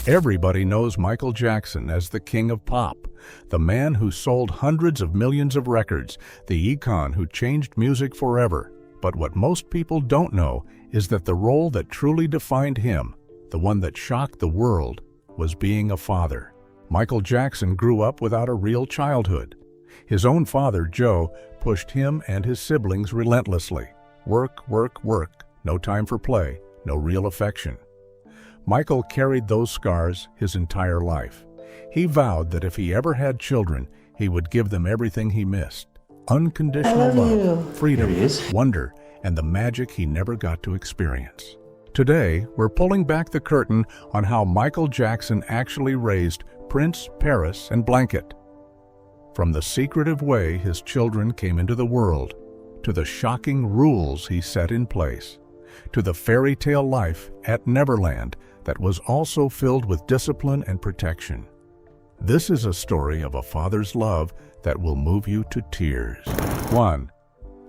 Everybody knows Michael Jackson as the king of pop, the man who sold hundreds of millions of records, the icon who changed music forever. But what most people don't know is that the role that truly defined him, the one that shocked the world, was being a father. Michael Jackson grew up without a real childhood. His own father, Joe, pushed him and his siblings relentlessly. Work, work, work, no time for play, no real affection. Michael carried those scars his entire life. He vowed that if he ever had children, he would give them everything he missed. Unconditional love, freedom, wonder, and the magic he never got to experience. Today, we're pulling back the curtain on how Michael Jackson actually raised Prince, Paris, and Blanket. From the secretive way his children came into the world, to the shocking rules he set in place, to the fairy tale life at Neverland that was also filled with discipline and protection. This is a story of a father's love that will move you to tears. 1.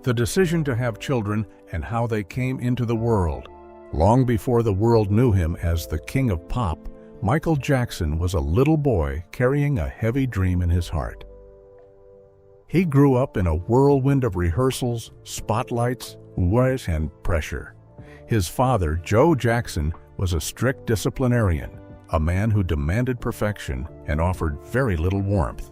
The decision to have children and how they came into the world. Long before the world knew him as the king of pop, Michael Jackson was a little boy carrying a heavy dream in his heart. He grew up in a whirlwind of rehearsals, spotlights, worries, and pressure. His father, Joe Jackson, was a strict disciplinarian, a man who demanded perfection and offered very little warmth.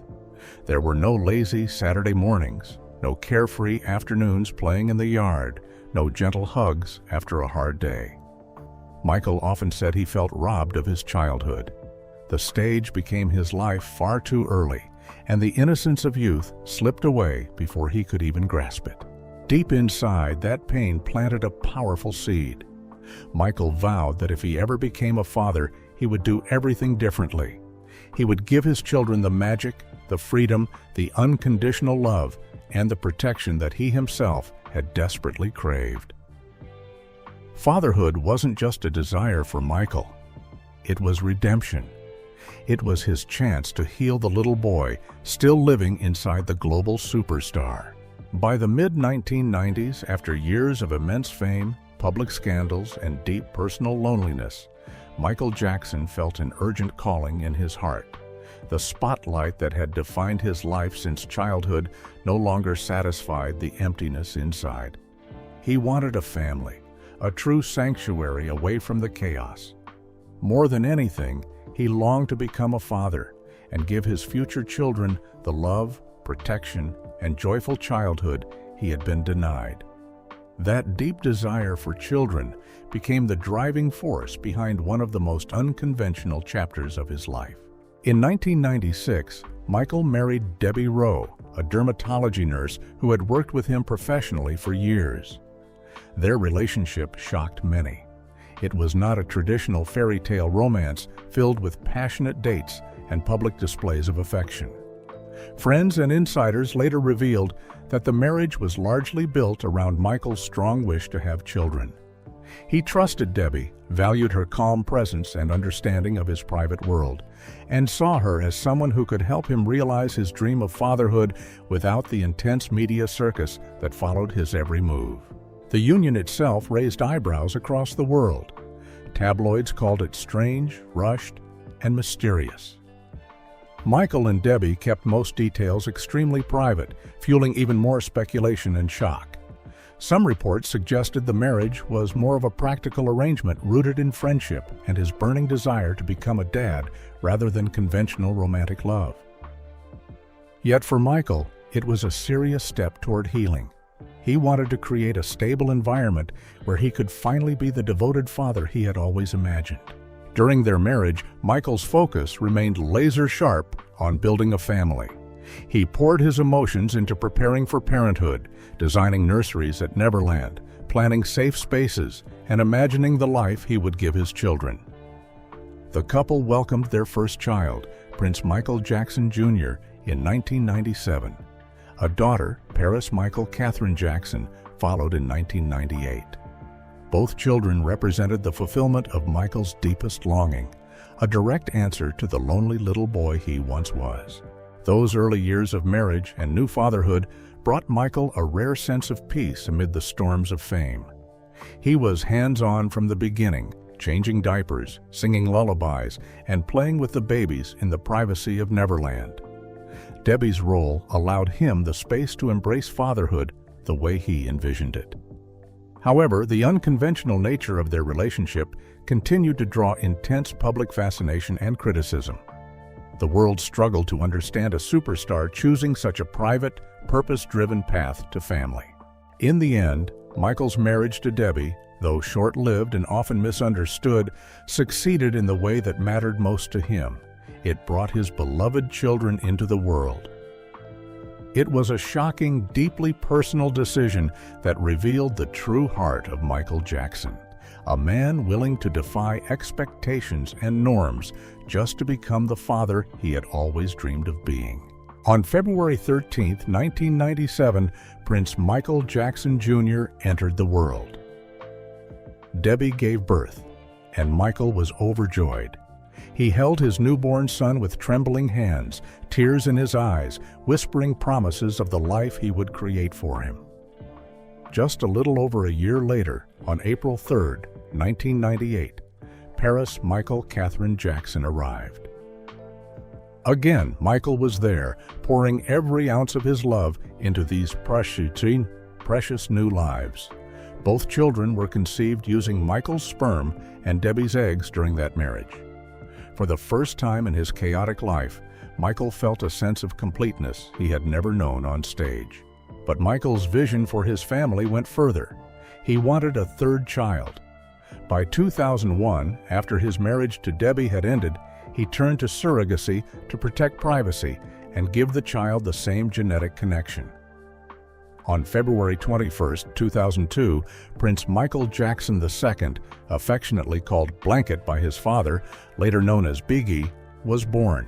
There were no lazy Saturday mornings, no carefree afternoons playing in the yard, no gentle hugs after a hard day. Michael often said he felt robbed of his childhood. The stage became his life far too early, and the innocence of youth slipped away before he could even grasp it. Deep inside, that pain planted a powerful seed. Michael vowed that if he ever became a father, he would do everything differently. He would give his children the magic, the freedom, the unconditional love, and the protection that he himself had desperately craved. Fatherhood wasn't just a desire for Michael. It was redemption. It was his chance to heal the little boy still living inside the global superstar. By the mid-1990s, after years of immense fame, public scandals, and deep personal loneliness, Michael Jackson felt an urgent calling in his heart. The spotlight that had defined his life since childhood no longer satisfied the emptiness inside. He wanted a family, a true sanctuary away from the chaos. More than anything, he longed to become a father and give his future children the love, protection, and joyful childhood he had been denied. That deep desire for children became the driving force behind one of the most unconventional chapters of his life. In 1996, Michael married Debbie Rowe, a dermatology nurse who had worked with him professionally for years. Their relationship shocked many. It was not a traditional fairy tale romance filled with passionate dates and public displays of affection. Friends and insiders later revealed that the marriage was largely built around Michael's strong wish to have children. He trusted Debbie, valued her calm presence and understanding of his private world, and saw her as someone who could help him realize his dream of fatherhood without the intense media circus that followed his every move. The union itself raised eyebrows across the world. Tabloids called it strange, rushed, and mysterious. Michael and Debbie kept most details extremely private, fueling even more speculation and shock. Some reports suggested the marriage was more of a practical arrangement rooted in friendship and his burning desire to become a dad rather than conventional romantic love. Yet for Michael, it was a serious step toward healing. He wanted to create a stable environment where he could finally be the devoted father he had always imagined. During their marriage, Michael's focus remained laser-sharp on building a family. He poured his emotions into preparing for parenthood, designing nurseries at Neverland, planning safe spaces, and imagining the life he would give his children. The couple welcomed their first child, Prince Michael Jackson Jr., in 1997. A daughter, Paris Michael Catherine Jackson, followed in 1998. Both children represented the fulfillment of Michael's deepest longing, a direct answer to the lonely little boy he once was. Those early years of marriage and new fatherhood brought Michael a rare sense of peace amid the storms of fame. He was hands-on from the beginning, changing diapers, singing lullabies, and playing with the babies in the privacy of Neverland. Debbie's role allowed him the space to embrace fatherhood the way he envisioned it. However, the unconventional nature of their relationship continued to draw intense public fascination and criticism. The world struggled to understand a superstar choosing such a private, purpose-driven path to family. In the end, Michael's marriage to Debbie, though short-lived and often misunderstood, succeeded in the way that mattered most to him. It brought his beloved children into the world. It was a shocking, deeply personal decision that revealed the true heart of Michael Jackson, a man willing to defy expectations and norms just to become the father he had always dreamed of being. On February 13, 1997, Prince Michael Jackson Jr. entered the world. Debbie gave birth, and Michael was overjoyed. He held his newborn son with trembling hands, tears in his eyes, whispering promises of the life he would create for him. Just a little over a year later, on April 3, 1998, Paris Michael Catherine Jackson arrived. Again, Michael was there, pouring every ounce of his love into these precious new lives. Both children were conceived using Michael's sperm and Debbie's eggs during that marriage. For the first time in his chaotic life, Michael felt a sense of completeness he had never known on stage. But Michael's vision for his family went further. He wanted a third child. By 2001, after his marriage to Debbie had ended, he turned to surrogacy to protect privacy and give the child the same genetic connection. On February 21, 2002, Prince Michael Jackson II, affectionately called Blanket by his father, later known as Bigi, was born.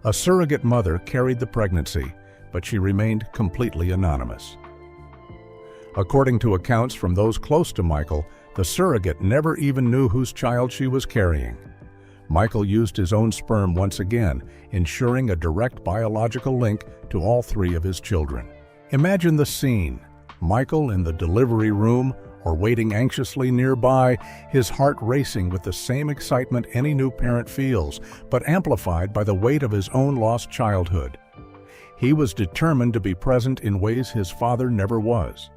A surrogate mother carried the pregnancy, but she remained completely anonymous. According to accounts from those close to Michael, the surrogate never even knew whose child she was carrying. Michael used his own sperm once again, ensuring a direct biological link to all three of his children. Imagine the scene: Michael in the delivery room or waiting anxiously nearby, his heart racing with the same excitement any new parent feels, but amplified by the weight of his own lost childhood. He was determined to be present in ways his father never was.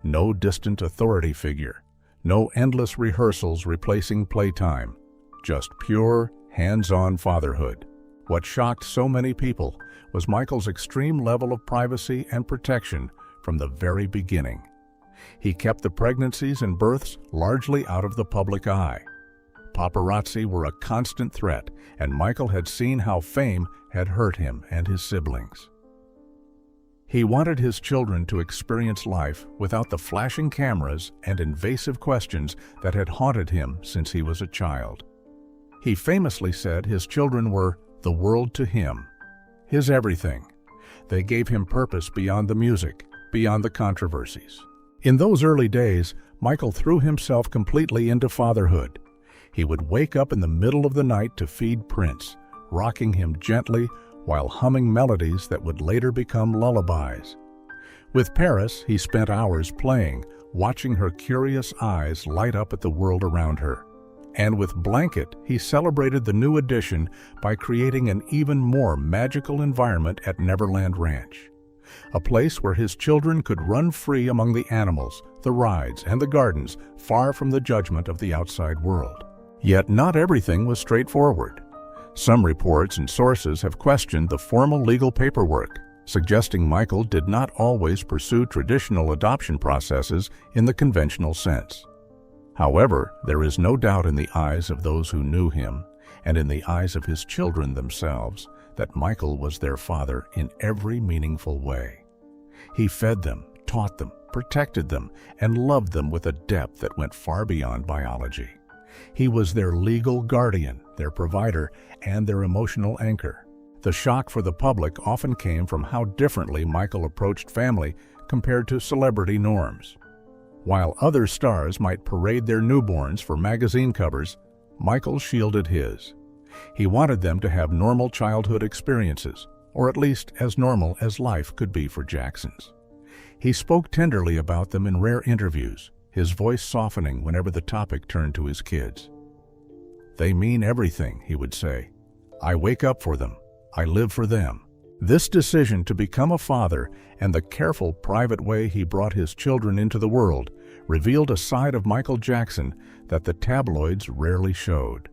No distant authority figure, no endless rehearsals replacing playtime, just pure, hands-on fatherhood. What shocked so many people was Michael's extreme level of privacy and protection from the very beginning. He kept the pregnancies and births largely out of the public eye. Paparazzi were a constant threat, and Michael had seen how fame had hurt him and his siblings. He wanted his children to experience life without the flashing cameras and invasive questions that had haunted him since he was a child. He famously said his children were the world to him, his everything. They gave him purpose beyond the music, beyond the controversies. In those early days, Michael threw himself completely into fatherhood. He would wake up in the middle of the night to feed Prince, rocking him gently while humming melodies that would later become lullabies. With Paris, he spent hours playing, watching her curious eyes light up at the world around her. And with Blanket, he celebrated the new addition by creating an even more magical environment at Neverland Ranch, a place where his children could run free among the animals, the rides, and the gardens, far from the judgment of the outside world. Yet not everything was straightforward. Some reports and sources have questioned the formal legal paperwork, suggesting Michael did not always pursue traditional adoption processes in the conventional sense. However, there is no doubt in the eyes of those who knew him, and in the eyes of his children themselves, that Michael was their father in every meaningful way. He fed them, taught them, protected them, and loved them with a depth that went far beyond biology. He was their legal guardian, their provider, and their emotional anchor. The shock for the public often came from how differently Michael approached family compared to celebrity norms. While other stars might parade their newborns for magazine covers, Michael shielded his. He wanted them to have normal childhood experiences, or at least as normal as life could be for Jacksons. He spoke tenderly about them in rare interviews, his voice softening whenever the topic turned to his kids. "They mean everything," he would say. "I wake up for them. I live for them." This decision to become a father and the careful, private way he brought his children into the world revealed a side of Michael Jackson that the tabloids rarely showed.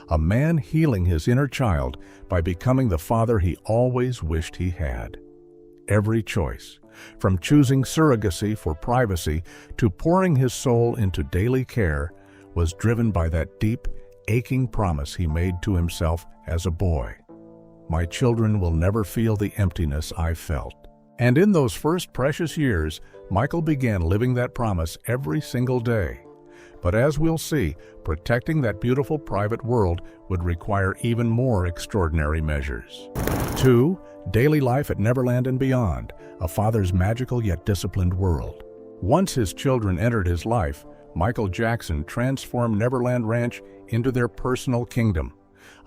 A man healing his inner child by becoming the father he always wished he had. Every choice, from choosing surrogacy for privacy to pouring his soul into daily care, was driven by that deep, aching promise he made to himself as a boy. "My children will never feel the emptiness I felt." And in those first precious years, Michael began living that promise every single day. But as we'll see, protecting that beautiful private world would require even more extraordinary measures. 2. Daily life at Neverland and beyond, a father's magical yet disciplined world. Once his children entered his life, Michael Jackson transformed Neverland Ranch into their personal kingdom,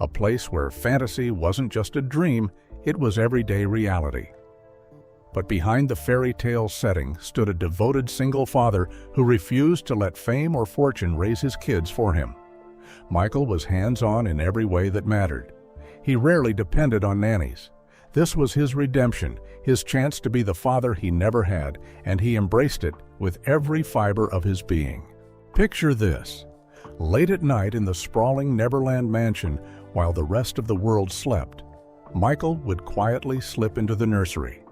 a place where fantasy wasn't just a dream, it was everyday reality. But behind the fairy tale setting stood a devoted single father who refused to let fame or fortune raise his kids for him. Michael was hands-on in every way that mattered. He rarely depended on nannies. This was his redemption, his chance to be the father he never had, and he embraced it with every fiber of his being. Picture this. Late at night in the sprawling Neverland mansion, while the rest of the world slept, Michael would quietly slip into the nursery.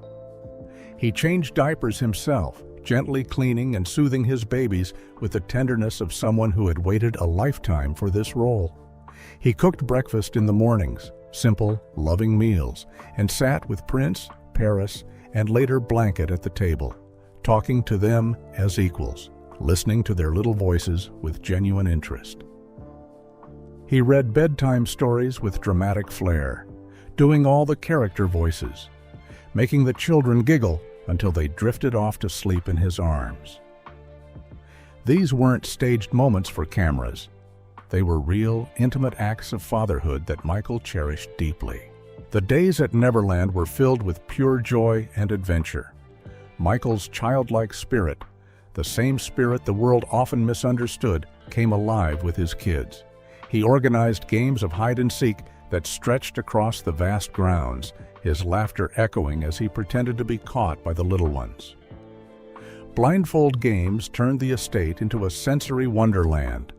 He changed diapers himself, gently cleaning and soothing his babies with the tenderness of someone who had waited a lifetime for this role. He cooked breakfast in the mornings, simple, loving meals, and sat with Prince, Paris, and later Blanket at the table, talking to them as equals, listening to their little voices with genuine interest. He read bedtime stories with dramatic flair, doing all the character voices, making the children giggle until they drifted off to sleep in his arms. These weren't staged moments for cameras. They were real, intimate acts of fatherhood that Michael cherished deeply. The days at Neverland were filled with pure joy and adventure. Michael's childlike spirit, the same spirit the world often misunderstood, came alive with his kids. He organized games of hide-and-seek that stretched across the vast grounds, his laughter echoing as he pretended to be caught by the little ones. Blindfold games turned the estate into a sensory wonderland.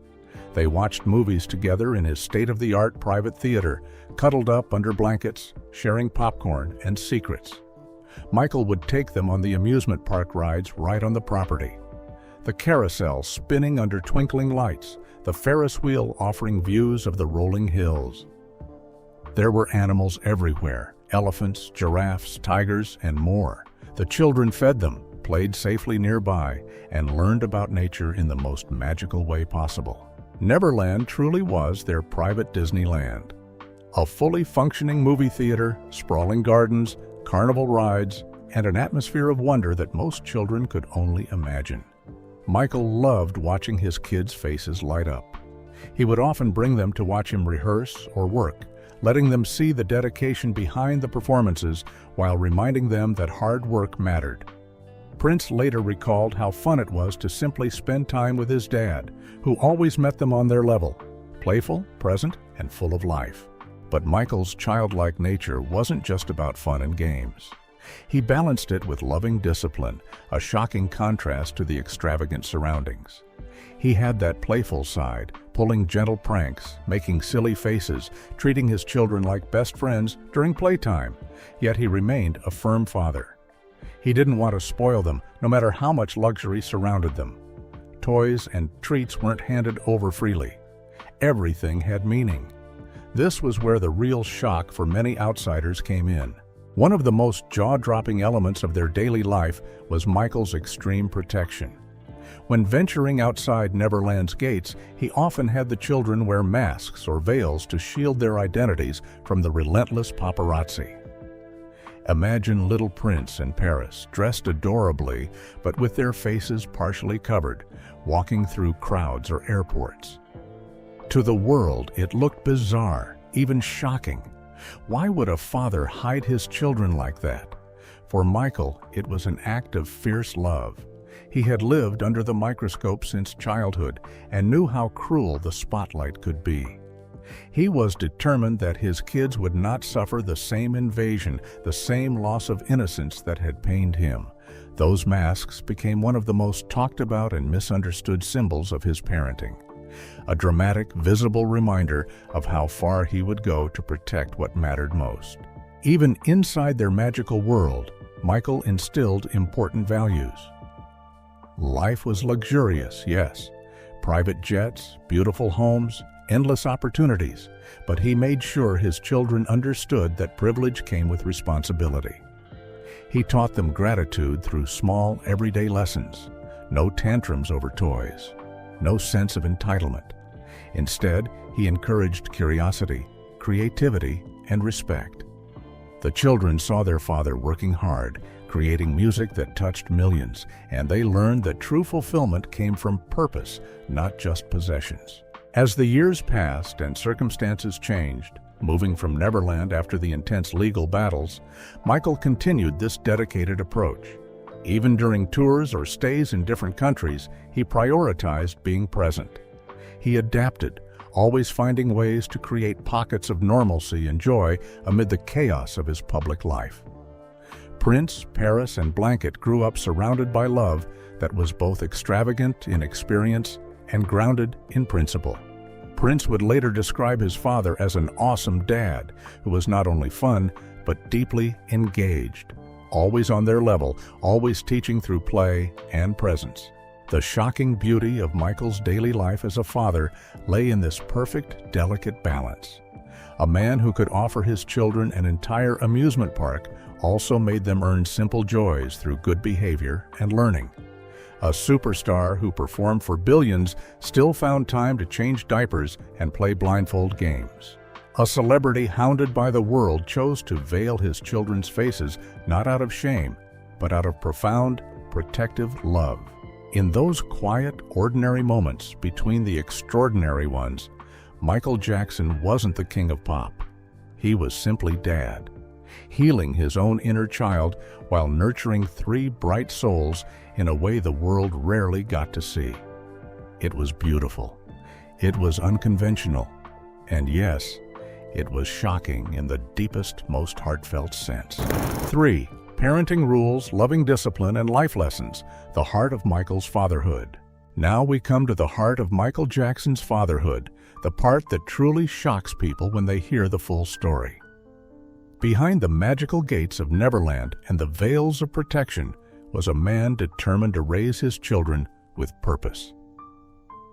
They watched movies together in his state-of-the-art private theater, cuddled up under blankets, sharing popcorn and secrets. Michael would take them on the amusement park rides right on the property. The carousel spinning under twinkling lights, the Ferris wheel offering views of the rolling hills. There were animals everywhere, elephants, giraffes, tigers, and more. The children fed them, played safely nearby, and learned about nature in the most magical way possible. Neverland truly was their private Disneyland. A fully functioning movie theater, sprawling gardens, carnival rides, and an atmosphere of wonder that most children could only imagine. Michael loved watching his kids' faces light up. He would often bring them to watch him rehearse or work, letting them see the dedication behind the performances while reminding them that hard work mattered. Prince later recalled how fun it was to simply spend time with his dad, who always met them on their level, playful, present, and full of life. But Michael's childlike nature wasn't just about fun and games. He balanced it with loving discipline, a shocking contrast to the extravagant surroundings. He had that playful side, pulling gentle pranks, making silly faces, treating his children like best friends during playtime, yet he remained a firm father. He didn't want to spoil them, no matter how much luxury surrounded them. Toys and treats weren't handed over freely. Everything had meaning. This was where the real shock for many outsiders came in. One of the most jaw-dropping elements of their daily life was Michael's extreme protection. When venturing outside Neverland's gates, he often had the children wear masks or veils to shield their identities from the relentless paparazzi. Imagine little Prince and Paris, dressed adorably, but with their faces partially covered, walking through crowds or airports. To the world, it looked bizarre, even shocking. Why would a father hide his children like that? For Michael, it was an act of fierce love. He had lived under the microscope since childhood and knew how cruel the spotlight could be. He was determined that his kids would not suffer the same invasion, the same loss of innocence that had pained him. Those masks became one of the most talked about and misunderstood symbols of his parenting. A dramatic, visible reminder of how far he would go to protect what mattered most. Even inside their magical world, Michael instilled important values. Life was luxurious, yes. Private jets, beautiful homes, endless opportunities, but he made sure his children understood that privilege came with responsibility. He taught them gratitude through small, everyday lessons. No tantrums over toys. No sense of entitlement. Instead, he encouraged curiosity, creativity, and respect. The children saw their father working hard, creating music that touched millions, and they learned that true fulfillment came from purpose, not just possessions. As the years passed and circumstances changed, moving from Neverland after the intense legal battles, Michael continued this dedicated approach. Even during tours or stays in different countries, he prioritized being present. He adapted, always finding ways to create pockets of normalcy and joy amid the chaos of his public life. Prince, Paris, and Blanket grew up surrounded by love that was both extravagant in experience and grounded in principle. Prince would later describe his father as an awesome dad who was not only fun, but deeply engaged, always on their level, always teaching through play and presence. The shocking beauty of Michael's daily life as a father lay in this perfect, delicate balance. A man who could offer his children an entire amusement park also made them earn simple joys through good behavior and learning. A superstar who performed for billions still found time to change diapers and play blindfold games. A celebrity hounded by the world chose to veil his children's faces not out of shame, but out of profound, protective love. In those quiet, ordinary moments between the extraordinary ones, Michael Jackson wasn't the king of pop. He was simply dad, healing his own inner child while nurturing three bright souls in a way the world rarely got to see. It was beautiful. It was unconventional. And yes, it was shocking in the deepest, most heartfelt sense. 3. Parenting rules, loving discipline, and life lessons, the heart of Michael's fatherhood. Now we come to the heart of Michael Jackson's fatherhood, the part that truly shocks people when they hear the full story. Behind the magical gates of Neverland and the veils of protection was a man determined to raise his children with purpose.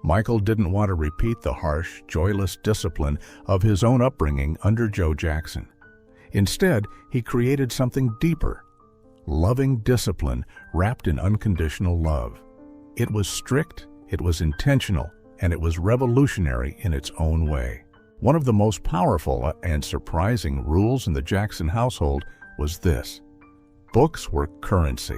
Michael didn't want to repeat the harsh, joyless discipline of his own upbringing under Joe Jackson. Instead, he created something deeper, loving discipline wrapped in unconditional love. It was strict, it was intentional, and it was revolutionary in its own way. One of the most powerful and surprising rules in the Jackson household was this: books were currency.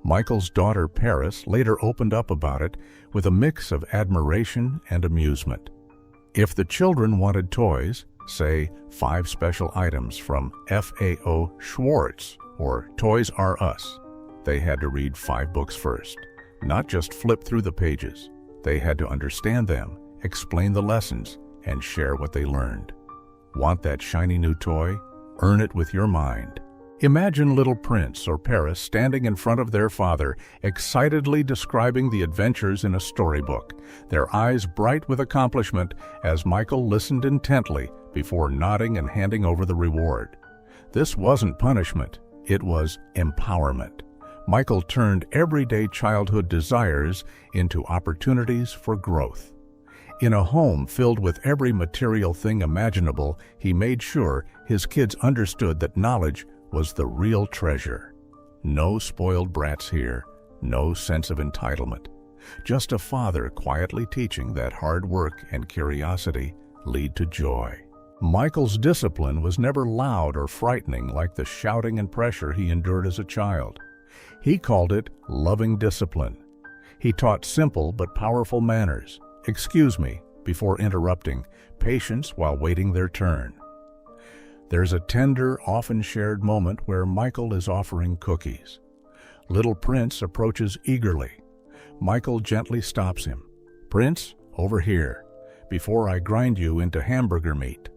Michael's daughter Paris later opened up about it with a mix of admiration and amusement. If the children wanted toys, say 5 special items from FAO Schwartz or Toys R Us, they had to read 5 books first, not just flip through the pages. They had to understand them, explain the lessons, and share what they learned. Want that shiny new toy? Earn it with your mind. Imagine little Prince or Paris standing in front of their father, excitedly describing the adventures in a storybook, their eyes bright with accomplishment as Michael listened intently before nodding and handing over the reward. This wasn't punishment, it was empowerment. Michael turned everyday childhood desires into opportunities for growth. In a home filled with every material thing imaginable, he made sure his kids understood that knowledge was the real treasure. No spoiled brats here, no sense of entitlement. Just a father quietly teaching that hard work and curiosity lead to joy. Michael's discipline was never loud or frightening like the shouting and pressure he endured as a child. He called it loving discipline. He taught simple but powerful manners. Excuse me before interrupting, patience while waiting their turn. There's a tender, often shared moment where Michael is offering cookies. Little Prince approaches eagerly. Michael gently stops him. "Prince, over here," before I grind you into hamburger meat."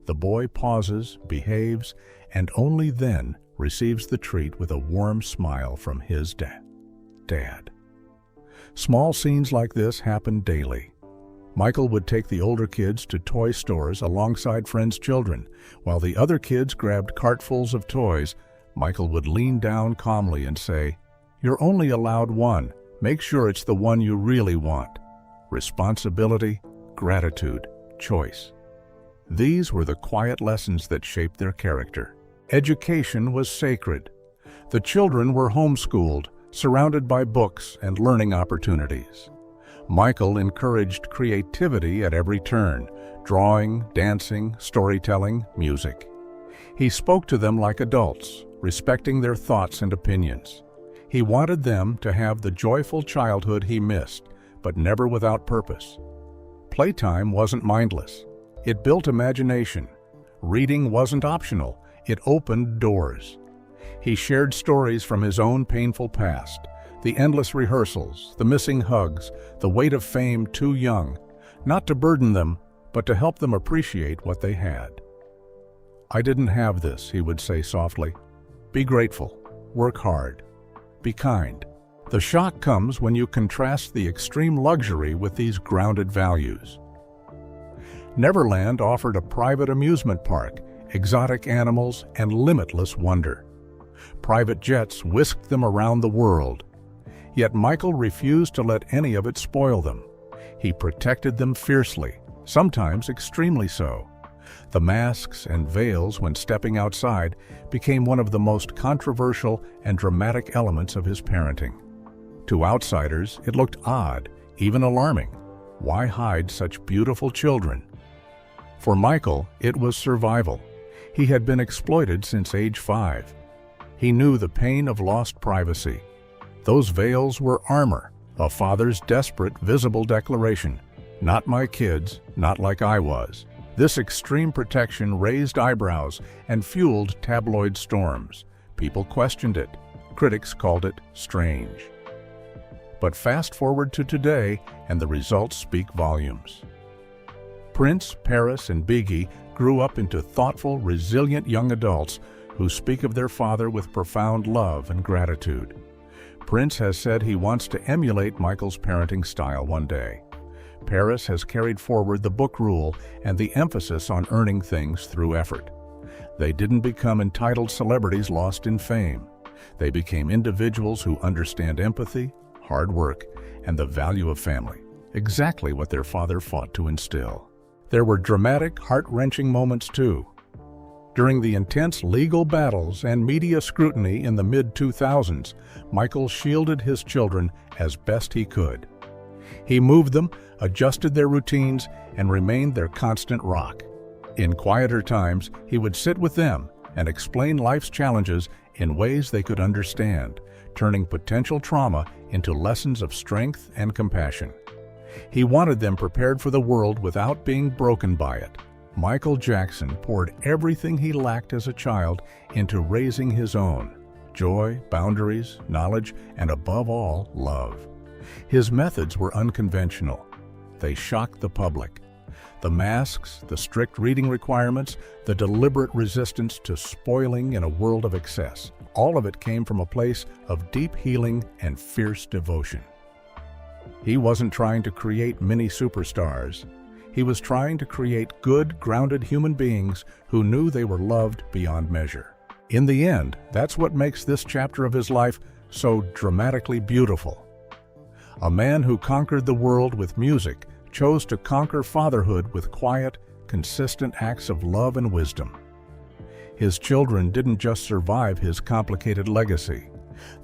The boy pauses, behaves, and only then receives the treat with a warm smile from his dad. Small scenes like this happen daily. Michael would take the older kids to toy stores alongside friends' children. While the other kids grabbed cartfuls of toys, Michael would lean down calmly and say, "You're only allowed one. Make sure it's the one you really want." Responsibility, gratitude, choice. These were the quiet lessons that shaped their character. Education was sacred. The children were homeschooled, surrounded by books and learning opportunities. Michael encouraged creativity at every turn: drawing, dancing, storytelling, music. He spoke to them like adults, respecting their thoughts and opinions. He wanted them to have the joyful childhood he missed, but never without purpose. Playtime wasn't mindless. It built imagination. Reading wasn't optional. It opened doors. He shared stories from his own painful past, the endless rehearsals, the missing hugs, the weight of fame too young, not to burden them, but to help them appreciate what they had. "I didn't have this," he would say softly. "Be grateful. Work hard. Be kind." The shock comes when you contrast the extreme luxury with these grounded values. Neverland offered a private amusement park, exotic animals, and limitless wonder. Private jets whisked them around the world. Yet Michael refused to let any of it spoil them. He protected them fiercely, sometimes extremely so. The masks and veils when stepping outside became one of the most controversial and dramatic elements of his parenting. To outsiders, it looked odd, even alarming. Why hide such beautiful children? For Michael, it was survival. He had been exploited since age 5. He knew the pain of lost privacy. Those veils were armor, a father's desperate, visible declaration. "Not my kids, not like I was." This extreme protection raised eyebrows and fueled tabloid storms. People questioned it. Critics called it strange. But fast forward to today, and the results speak volumes. Prince, Paris, and Bigi grew up into thoughtful, resilient young adults who speak of their father with profound love and gratitude. Prince has said he wants to emulate Michael's parenting style one day. Paris has carried forward the book rule and the emphasis on earning things through effort. They didn't become entitled celebrities lost in fame. They became individuals who understand empathy, hard work, and the value of family, exactly what their father fought to instill. There were dramatic, heart-wrenching moments too. During the intense legal battles and media scrutiny in the mid-2000s, Michael shielded his children as best he could. He moved them, adjusted their routines, and remained their constant rock. In quieter times, he would sit with them and explain life's challenges in ways they could understand, turning potential trauma into lessons of strength and compassion. He wanted them prepared for the world without being broken by it. Michael Jackson poured everything he lacked as a child into raising his own: joy, boundaries, knowledge, and above all, love. His methods were unconventional. They shocked the public. The masks, the strict reading requirements, the deliberate resistance to spoiling in a world of excess, all of it came from a place of deep healing and fierce devotion. He wasn't trying to create mini superstars. He was trying to create good, grounded human beings who knew they were loved beyond measure. In the end, that's what makes this chapter of his life so dramatically beautiful. A man who conquered the world with music chose to conquer fatherhood with quiet, consistent acts of love and wisdom. His children didn't just survive his complicated legacy.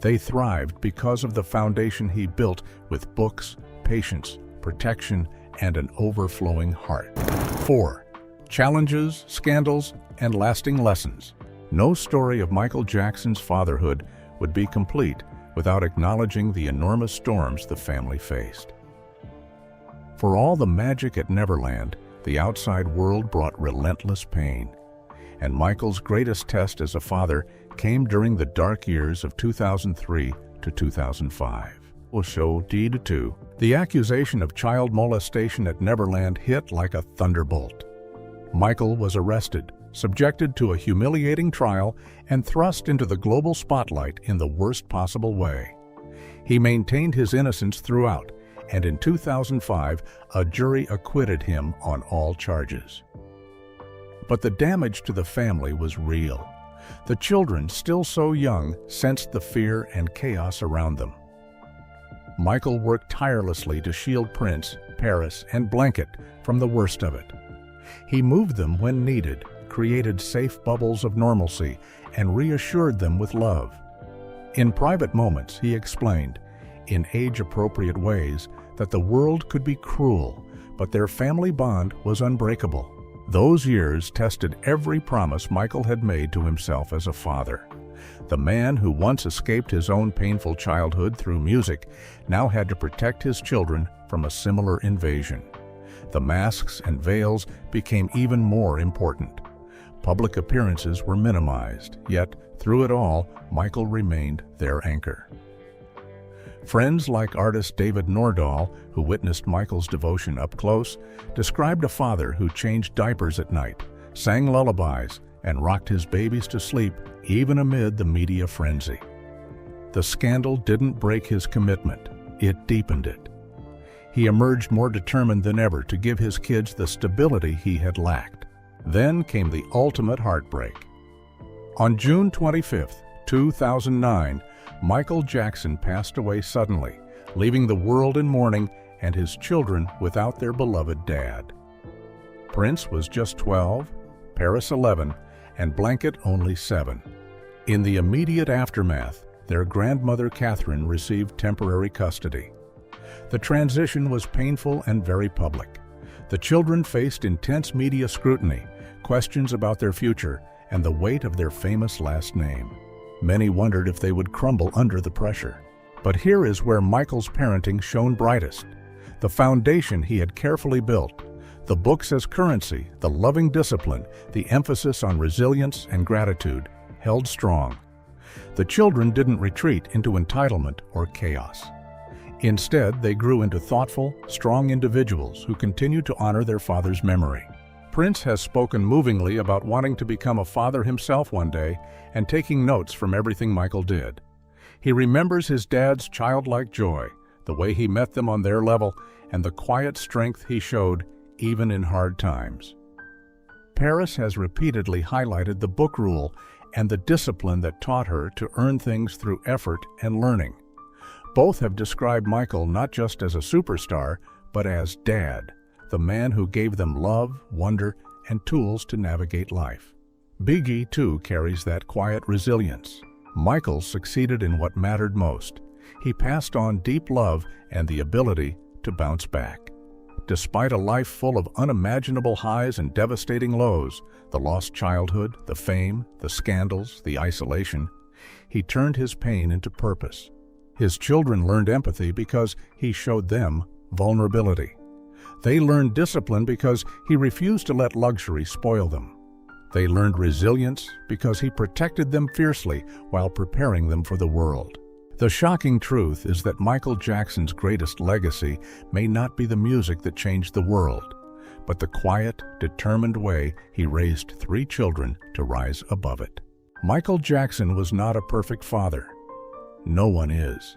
They thrived because of the foundation he built with books, patience, protection, and an overflowing heart. 4. Challenges, scandals, and lasting lessons. No story of Michael Jackson's fatherhood would be complete without acknowledging the enormous storms the family faced. For all the magic at Neverland, the outside world brought relentless pain. And Michael's greatest test as a father came during the dark years of 2003 to 2005. show deed to. The accusation of child molestation at Neverland hit like a thunderbolt. Michael was arrested, subjected to a humiliating trial, and thrust into the global spotlight in the worst possible way. He maintained his innocence throughout, and in 2005, a jury acquitted him on all charges. But the damage to the family was real. The children, still so young, sensed the fear and chaos around them. Michael worked tirelessly to shield Prince, Paris, and Blanket from the worst of it. He moved them when needed, created safe bubbles of normalcy, and reassured them with love. In private moments, he explained, in age-appropriate ways, that the world could be cruel, but their family bond was unbreakable. Those years tested every promise Michael had made to himself as a father. The man who once escaped his own painful childhood through music now had to protect his children from a similar invasion. The masks and veils became even more important. Public appearances were minimized, yet through it all, Michael remained their anchor. Friends like artist David Nordahl, who witnessed Michael's devotion up close, described a father who changed diapers at night, sang lullabies, and rocked his babies to sleep even amid the media frenzy. The scandal didn't break his commitment, it deepened it. He emerged more determined than ever to give his kids the stability he had lacked. Then came the ultimate heartbreak. On June 25, 2009, Michael Jackson passed away suddenly, leaving the world in mourning and his children without their beloved dad. Prince was just 12, Paris 11, and Blanket only 7. In the immediate aftermath, their grandmother Catherine received temporary custody. The transition was painful and very public. The children faced intense media scrutiny, questions about their future, and the weight of their famous last name. Many wondered if they would crumble under the pressure. But here is where Michael's parenting shone brightest. The foundation he had carefully built, the books as currency, the loving discipline, the emphasis on resilience and gratitude, held strong. The children didn't retreat into entitlement or chaos. Instead, they grew into thoughtful, strong individuals who continued to honor their father's memory. Prince has spoken movingly about wanting to become a father himself one day and taking notes from everything Michael did. He remembers his dad's childlike joy, the way he met them on their level, and the quiet strength he showed even in hard times. Paris has repeatedly highlighted the book rule and the discipline that taught her to earn things through effort and learning. Both have described Michael not just as a superstar, but as Dad, the man who gave them love, wonder, and tools to navigate life. Bigi, too, carries that quiet resilience. Michael succeeded in what mattered most. He passed on deep love and the ability to bounce back. Despite a life full of unimaginable highs and devastating lows, the lost childhood, the fame, the scandals, the isolation, he turned his pain into purpose. His children learned empathy because he showed them vulnerability. They learned discipline because he refused to let luxury spoil them. They learned resilience because he protected them fiercely while preparing them for the world. The shocking truth is that Michael Jackson's greatest legacy may not be the music that changed the world, but the quiet, determined way he raised 3 children to rise above it. Michael Jackson was not a perfect father. No one is.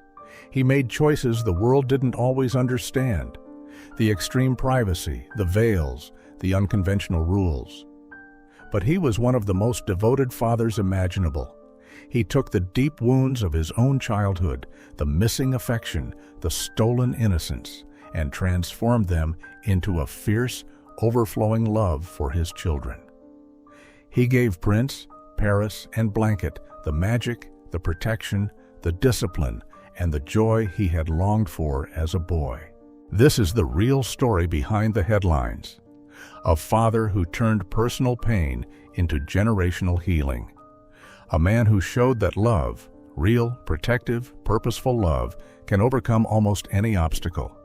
He made choices the world didn't always understand. The extreme privacy, the veils, the unconventional rules. But he was one of the most devoted fathers imaginable. He took the deep wounds of his own childhood, the missing affection, the stolen innocence, and transformed them into a fierce, overflowing love for his children. He gave Prince, Paris, and Blanket the magic, the protection, the discipline, and the joy he had longed for as a boy. This is the real story behind the headlines. A father who turned personal pain into generational healing. A man who showed that love, real, protective, purposeful love, can overcome almost any obstacle.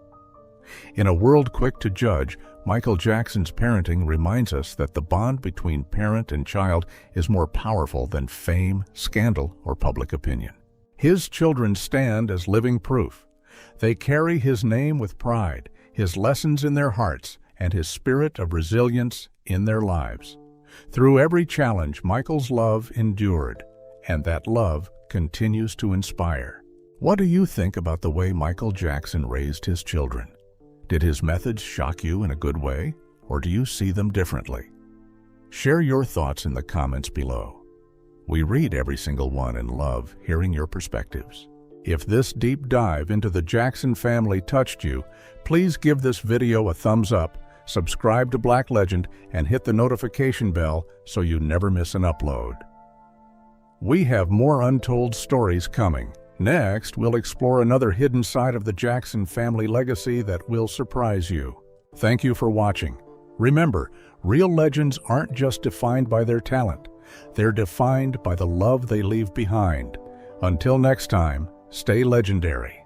In a world quick to judge, Michael Jackson's parenting reminds us that the bond between parent and child is more powerful than fame, scandal, or public opinion. His children stand as living proof. They carry his name with pride, his lessons in their hearts, and his spirit of resilience in their lives. Through every challenge, Michael's love endured, and that love continues to inspire. What do you think about the way Michael Jackson raised his children? Did his methods shock you in a good way, or do you see them differently? Share your thoughts in the comments below. We read every single one and love hearing your perspectives. If this deep dive into the Jackson family touched you, please give this video a thumbs up, subscribe to Black Legend, and hit the notification bell so you never miss an upload. We have more untold stories coming. Next, we'll explore another hidden side of the Jackson family legacy that will surprise you. Thank you for watching. Remember, real legends aren't just defined by their talent. They're defined by the love they leave behind. Until next time, stay legendary.